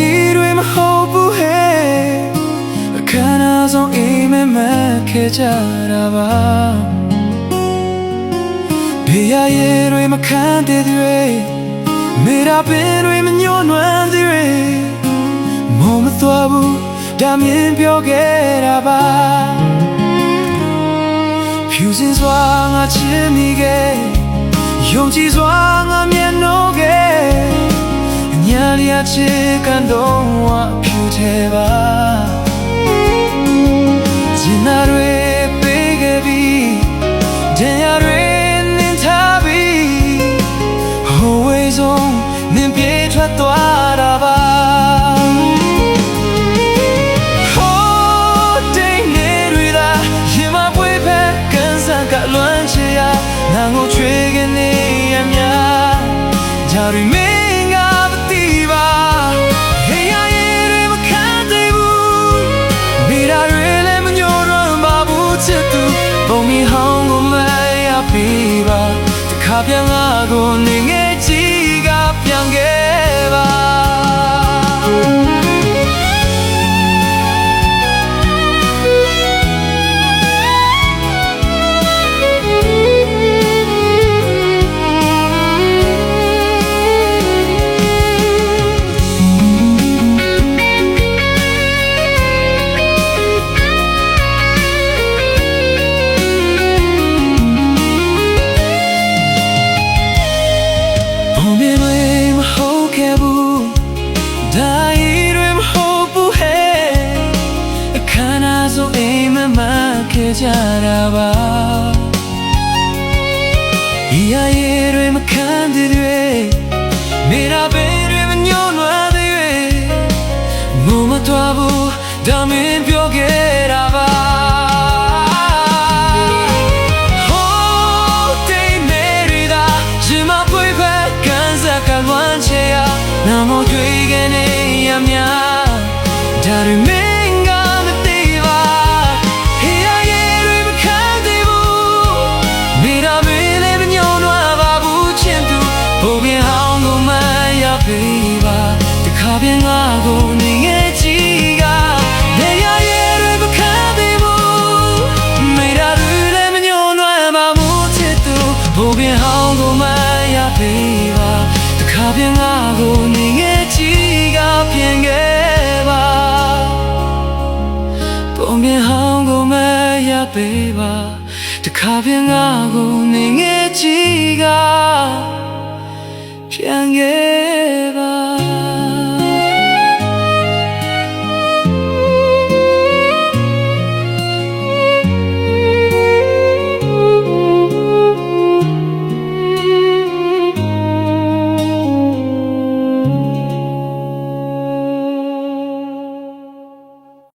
ရီတွေမဟုတ်ဘူးဟဲ့အခမ်းအနားဆုံးအိမ်မက်မက်ခဲ့ကြတာပါဘေးရရဲတွေမခံတဲ့တွေမေရာပင်တွေမညှို့နွမ်းတဲ့တွေမောမသွားဘူးဒါမြင်ပြောခဲ့တာပါဖြူစင်စွာငါချစ်မိခဲ့ယုံကြည်စွာငါမျက်နှာခဲ့ညာလျာချစ်ကန်တော့ဝဖြူသေးပါဇင်နာတွေပေးခဲ့ပြီးဒဏ်ရာတွေနင်းထားပြီးဟိုဝေးဆုံးနင်းပြေးထွက်သွားတာပါလွမ်းချရာနာငိုချွေကနေရမြဒါရီမင်းကမသိပါဟေးရရဲ့တွေမခံသေးဘူးမိရာတွေလည်းမညှို့ရမ်းပါဘူးချစ်သူပုံမီဟောင်းကိုမရပေးပါတခါပြန်ငါကိုနေငယ်ကြီးကပြန်ခဲ့ပါကြတာပါဒီအရေးတွေမခံတဲ့တွေမေရာဘေးတွေမညှို့နွမ်းတဲ့တွေငိုမသွားဘူးဒါမင်းပြောခဲ့တာပါဟိုးတိတ်နေရတာရှင်မပွေဖက်ကန်စကလွမ်းချေရနာမတွေ့ကနေရမြဒါရီမင်းပြန်ငါကိုနေငယ်ကြီးကနေရရဲတွေမခံသေးဘူးမိရာတွေလည်းမညှို့နွမ်းပါဘူးချစ်သူဘိုးပြန်ဟောင်းကိုမရပေးပါတခါပြန်ငါကိုနေငယ်ကြီးကပြန်ခဲ့ပါဘိုးပြန်ဟောင်းကိုမရပေးပါတခါပြန်ငါကိုနေ